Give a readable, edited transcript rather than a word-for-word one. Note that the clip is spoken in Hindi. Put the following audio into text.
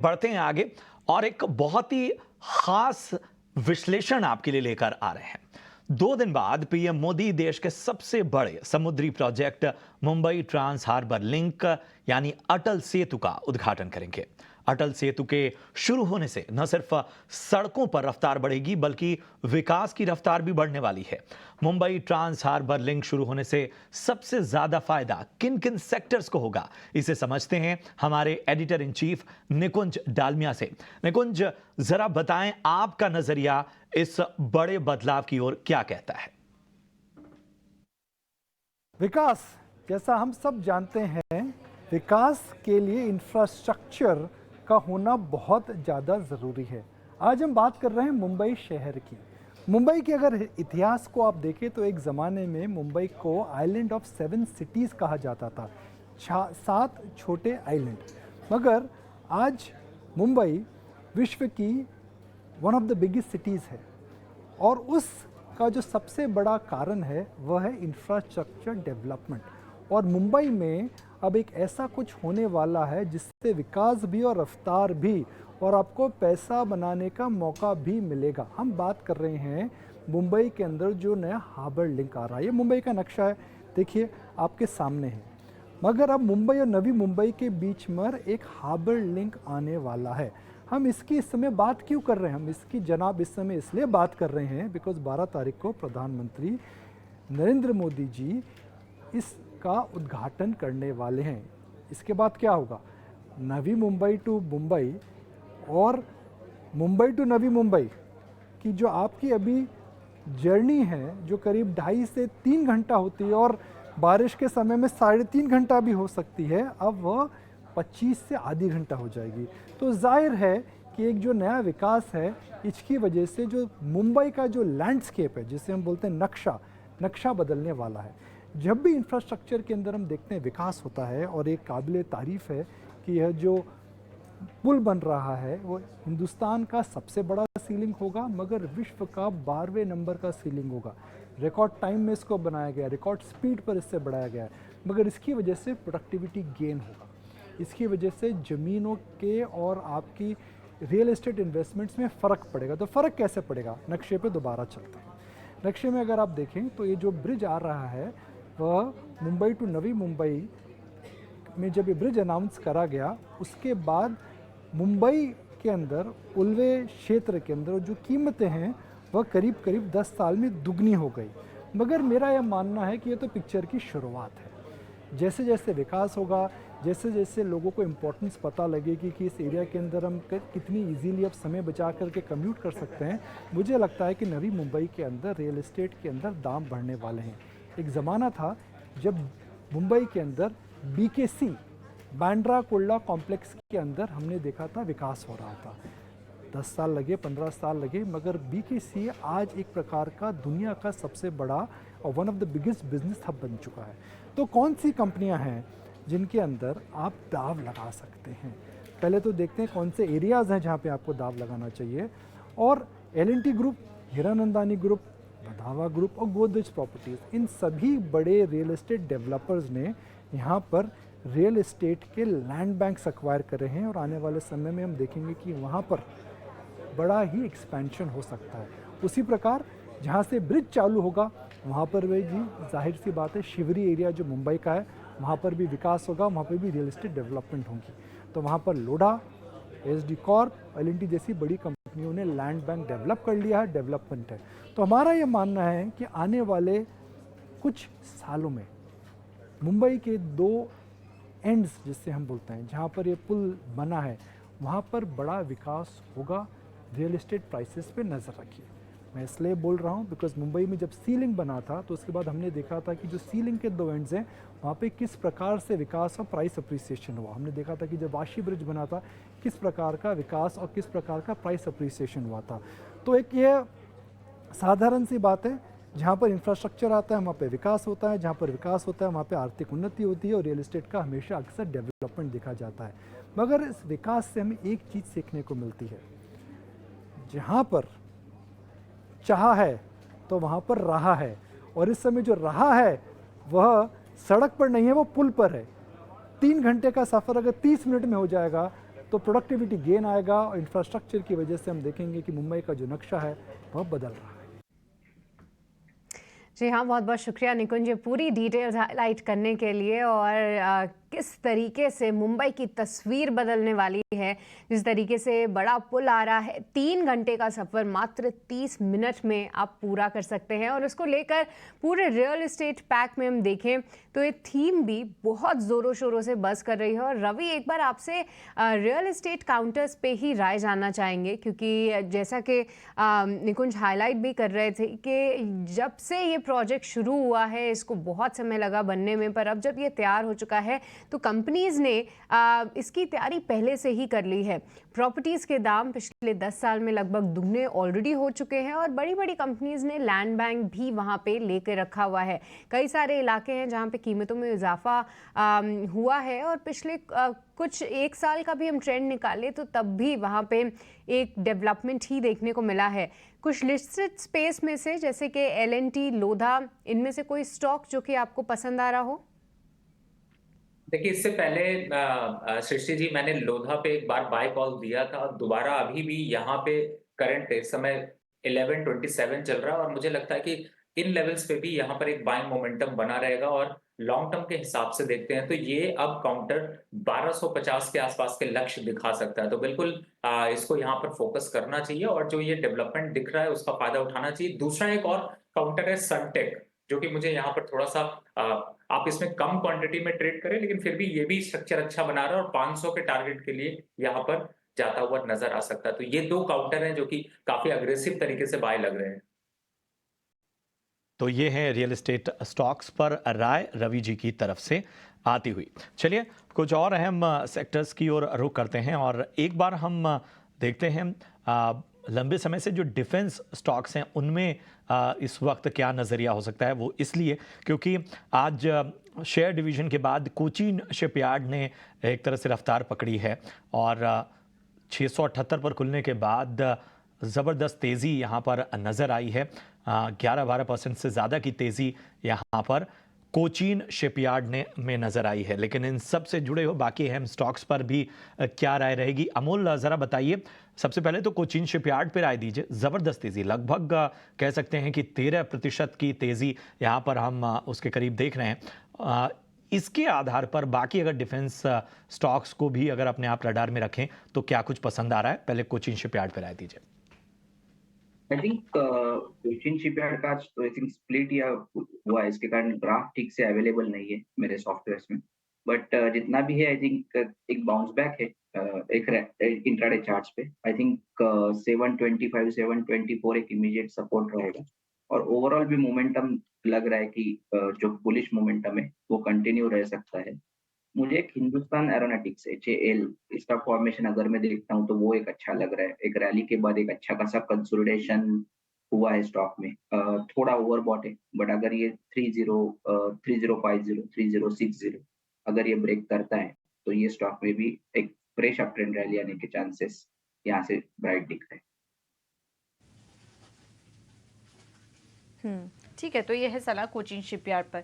बढ़ते हैं आगे और एक बहुत ही खास विश्लेषण आपके लिए लेकर आ रहे हैं। 2 दिन बाद पीएम मोदी देश के सबसे बड़े समुद्री project Mumbai trans harbour link यानी अटल सेतु का उद्घाटन करेंगे। अटल सेतु के शुरू होने से न सिर्फ सड़कों पर रफ्तार बढ़ेगी बल्कि विकास की रफ्तार भी बढ़ने वाली है। मुंबई ट्रांस हार्बर लिंक शुरू होने से सबसे ज्यादा फायदा किन किन सेक्टर्स को होगा, इसे समझते हैं हमारे एडिटर इन चीफ निकुंज डालमिया से। निकुंज, जरा बताएं आपका नजरिया इस बड़े बदलाव की ओर क्या कहता है। विकास, जैसा हम सब जानते हैं, विकास के लिए इंफ्रास्ट्रक्चर का होना बहुत ज़्यादा ज़रूरी है। आज हम बात कर रहे हैं मुंबई शहर की। मुंबई के अगर इतिहास को आप देखें तो एक ज़माने में मुंबई को आइलैंड ऑफ 7 सिटीज़ कहा जाता था, 7 छोटे आइलैंड। मगर आज मुंबई विश्व की one of the biggest cities है और उसका जो सबसे बड़ा कारण है वह है इंफ्रास्ट्रक्चर डेवलपमेंट। और मुंबई में अब एक ऐसा कुछ होने वाला है जिससे विकास भी और रफ्तार भी और आपको पैसा बनाने का मौका भी मिलेगा। हम बात कर रहे हैं मुंबई के अंदर जो नया हार्बर लिंक आ रहा है। ये मुंबई का नक्शा है, देखिए आपके सामने है। मगर अब मुंबई और नवी मुंबई के बीच में एक हार्बर लिंक आने वाला है। हम इसकी इस समय बात क्यों कर रहे हैं? हम इसकी जनाब इस समय इसलिए बात कर रहे हैं बिकॉज 12 तारीख को प्रधानमंत्री नरेंद्र मोदी जी इसका उद्घाटन करने वाले हैं। इसके बाद क्या होगा? नवी मुंबई टू मुंबई और मुंबई टू नवी मुंबई की जो आपकी अभी जर्नी है, जो करीब 2.5 से 3 घंटा होती है और बारिश के समय में 3.5 घंटा भी हो सकती है, अब वह 25 से आधी घंटा हो जाएगी। तो जाहिर है कि एक जो नया विकास है, इसकी वजह से जो मुंबई का जो लैंडस्केप है, जिसे हम बोलते हैं नक्शा बदलने वाला है। जब भी इंफ्रास्ट्रक्चर के अंदर हम देखते हैं विकास होता है, और एक काबिल तारीफ़ है कि यह जो पुल बन रहा है वो हिंदुस्तान का सबसे बड़ा सीलिंग होगा, मगर विश्व का 12वें नंबर का सीलिंग होगा। रिकॉर्ड टाइम में इसको बनाया गया, रिकॉर्ड स्पीड पर इससे बढ़ाया गया है। मगर इसकी वजह से प्रोडक्टिविटी गेन होगा, इसकी वजह से ज़मीनों के और आपकी रियल एस्टेट इन्वेस्टमेंट्स में फ़र्क पड़ेगा। तो फ़र्क कैसे पड़ेगा? नक्शे पे दोबारा चलते हैं। नक्शे में अगर आप देखें तो ये जो ब्रिज आ रहा है वह मुंबई टू नवी मुंबई में जब ये ब्रिज अनाउंस करा गया, उसके बाद मुंबई के अंदर उल्वे क्षेत्र के अंदर जो कीमतें हैं वह करीब 10 साल में दुगनी हो गई। मगर मेरा यह मानना है कि ये तो पिक्चर की शुरुआत है। जैसे जैसे विकास होगा, जैसे जैसे लोगों को इम्पोर्टेंस पता लगेगी कि इस एरिया के अंदर हम कितनी इजीली अब समय बचा करके कम्यूट कर सकते हैं, मुझे लगता है कि नवी मुंबई के अंदर रियल एस्टेट के अंदर दाम बढ़ने वाले हैं। एक ज़माना था जब मुंबई के अंदर BKC बांद्रा कुर्ला कॉम्प्लेक्स के अंदर हमने देखा था विकास हो रहा था। 10 साल लगे, 15 साल लगे, मगर BKC आज एक प्रकार का दुनिया का सबसे बड़ा और one of the biggest business hub बन चुका है। तो कौन सी कंपनियां हैं जिनके अंदर आप दाव लगा सकते हैं? पहले तो देखते हैं कौन से एरियाज़ हैं जहां पे आपको दाव लगाना चाहिए। और L&T group, Hiranandani group, Badhawa group और गोदरेज प्रॉपर्टीज़, इन सभी बड़े रियल एस्टेट डेवलपर्स ने यहाँ पर रियल एस्टेट के लैंड बैंक्स एक्वायर करे हैं और आने वाले समय में हम देखेंगे कि वहाँ पर बड़ा ही एक्सपेंशन हो सकता है। उसी प्रकार जहाँ से ब्रिज चालू होगा वहाँ पर भी जाहिर सी बात है शिवरी एरिया जो मुंबई का है वहाँ पर भी विकास होगा, वहाँ पर भी रियल एस्टेट डेवलपमेंट होगी। तो वहाँ पर लोढ़ा, SD कॉर्प, L&T जैसी बड़ी कंपनियों ने लैंड बैंक डेवलप कर लिया है, डेवलपमेंट है। तो हमारा ये मानना है कि आने वाले कुछ सालों में मुंबई के 2 एंड्स जिससे हम बोलते हैं, जहाँ पर ये पुल बना है, वहाँ पर बड़ा विकास होगा। रियल एस्टेट प्राइसेस पे नज़र रखिए। मैं इसलिए बोल रहा हूँ बिकॉज मुंबई में जब सीलिंग बना था तो उसके बाद हमने देखा था कि जो सीलिंग के 2 एंड्स हैं वहाँ पे किस प्रकार से विकास और प्राइस अप्रिसिएशन हुआ। हमने देखा था कि जब वाशी ब्रिज बना था किस प्रकार का विकास और किस प्रकार का प्राइस अप्रिसिएशन हुआ था। तो एक ये साधारण सी बात है, जहाँ पर इंफ्रास्ट्रक्चर आता है वहाँ पे विकास होता है, जहाँ पर विकास होता है वहाँ पे आर्थिक उन्नति होती है और रियल एस्टेट का हमेशा अक्सर डेवलपमेंट देखा जाता है। मगर इस विकास से हमें एक चीज़ सीखने को मिलती है, जहाँ पर चाहा है तो वहाँ पर रहा है, और इस समय जो रहा है वह सड़क पर नहीं है, वो पुल पर है। 3 घंटे का सफ़र अगर 30 मिनट में हो जाएगा तो प्रोडक्टिविटी गेन आएगा और इंफ्रास्ट्रक्चर की वजह से हम देखेंगे कि मुंबई का जो नक्शा है वह बदल रहा है। जी हाँ, बहुत बहुत शुक्रिया निकुंज, ये पूरी डिटेल्स हाईलाइट करने के लिए। और किस तरीके से मुंबई की तस्वीर बदलने वाली है, जिस तरीके से बड़ा पुल आ रहा है, 3 घंटे का सफ़र मात्र 30 मिनट में आप पूरा कर सकते हैं। और उसको लेकर पूरे रियल एस्टेट पैक में हम देखें तो ये थीम भी बहुत ज़ोरों शोरों से बज़ कर रही है। और रवि, एक बार आपसे रियल एस्टेट काउंटर्स पे ही राय जानना चाहेंगे, क्योंकि जैसा कि निकुंज हाईलाइट भी कर रहे थे कि जब से ये प्रोजेक्ट शुरू हुआ है इसको बहुत समय लगा बनने में, पर अब जब ये तैयार हो चुका है तो कंपनीज़ ने इसकी तैयारी पहले से ही कर ली है। प्रॉपर्टीज़ के दाम पिछले 10 साल में लगभग दुगने ऑलरेडी हो चुके हैं और बड़ी बड़ी कंपनीज़ ने लैंड बैंक भी वहाँ पे लेके रखा हुआ है। कई सारे इलाके हैं जहाँ पे कीमतों में इजाफा हुआ है और पिछले कुछ 1 साल का भी हम ट्रेंड निकालें तो तब भी वहाँ पे एक डेवलपमेंट ही देखने को मिला है। कुछ लिस्टेड स्पेस में से जैसे कि L&T, लोधा, इनमें से कोई स्टॉक जो कि आपको पसंद आ रहा हो? देखिए, इससे पहले सृष्टि जी, मैंने लोधा पे एक बार बाय कॉल दिया था और दोबारा अभी भी यहाँ पे करंट इस समय 1127 चल रहा है और मुझे लगता है कि इन लेवल्स पे भी यहाँ पर एक बाइंग मोमेंटम बना रहेगा। और लॉन्ग टर्म के हिसाब से देखते हैं तो ये अब काउंटर 1250 के आसपास के लक्ष्य दिखा सकता है। तो बिल्कुल इसको यहाँ पर फोकस करना चाहिए और जो ये डेवलपमेंट दिख रहा है उसका फायदा उठाना चाहिए। दूसरा एक और काउंटर है सनटेक, जो कि मुझे यहाँ पर थोड़ा सा आप इसमें कम क्वांटिटी में ट्रेड करें, लेकिन फिर भी ये भी स्ट्रक्चर अच्छा बना रहा है और 500 के टारगेट के लिए यहाँ पर जाता हुआ नजर आ सकता है। तो ये 2 काउंटर हैं जो कि काफी अग्रेसिव तरीके से बाय लग रहे हैं। तो ये है रियल एस्टेट स्टॉक्स पर राय रवि जी की तरफ से आती हुई। चलिए कुछ और अहम सेक्टर्स की ओर रुख करते हैं और एक बार हम देखते हैं लंबे समय से जो डिफेंस स्टॉक्स हैं उनमें इस वक्त क्या नज़रिया हो सकता है। वो इसलिए क्योंकि आज शेयर डिवीजन के बाद कोचीन शिपयार्ड ने एक तरह से रफ्तार पकड़ी है और 678 पर खुलने के बाद ज़बरदस्त तेज़ी यहाँ पर नज़र आई है। 11-12% से ज़्यादा की तेज़ी यहाँ पर कोचीन शिपयार्ड में नज़र आई है। लेकिन इन सब से जुड़े हो बाकी अहम स्टॉक्स पर भी क्या राय रहेगी? अमोल, ज़रा बताइए। सबसे पहले तो कोचीन शिपयार्ड पर राय दीजिए। ज़बरदस्त तेज़ी, लगभग कह सकते हैं कि 13% की तेज़ी यहाँ पर हम उसके करीब देख रहे हैं। इसके आधार पर बाकी अगर डिफेंस स्टॉक्स को भी अगर अपने आप रडार में रखें तो क्या कुछ पसंद आ रहा है? पहले कोचीन शिपयार्ड पर राय दीजिए। आई थिंक कोचिन शिपयार्ड का आई थिंक स्प्लिट या हुआ है, इसके कारण ग्राफ ठीक से अवेलेबल नहीं है मेरे सॉफ्टवेयर्स में। बट जितना भी है आई थिंक एक बाउंस बैक है एक इंट्राडे चार्ट्स पे। आई थिंक 725 724 एक इमीडिएट सपोर्ट रहेगा और ओवरऑल भी मोमेंटम लग रहा है कि जो बुलिश मोमेंटम है वो कंटिन्यू रह सकता है। मुझे एक हिंदुस्तान एरोनॉटिक्स HAL इसका फॉर्मेशन अगर मैं देखता हूँ तो वो एक अच्छा लग रहा है। एक रैली के बाद एक अच्छा खासा कंसोलिडेशन हुआ है स्टॉक में। थोड़ा ओवरबॉट है बट अगर ये 3050 3060 अगर ये ब्रेक करता है तो ये स्टॉक में भी एक फ्रेश अप ट्रेंड रैली आने के चांसेस यहाँ से ब्राइट दिख रहे हैं। ठीक है, तो ये है सलाह कोचीन शिपयार्ड पर।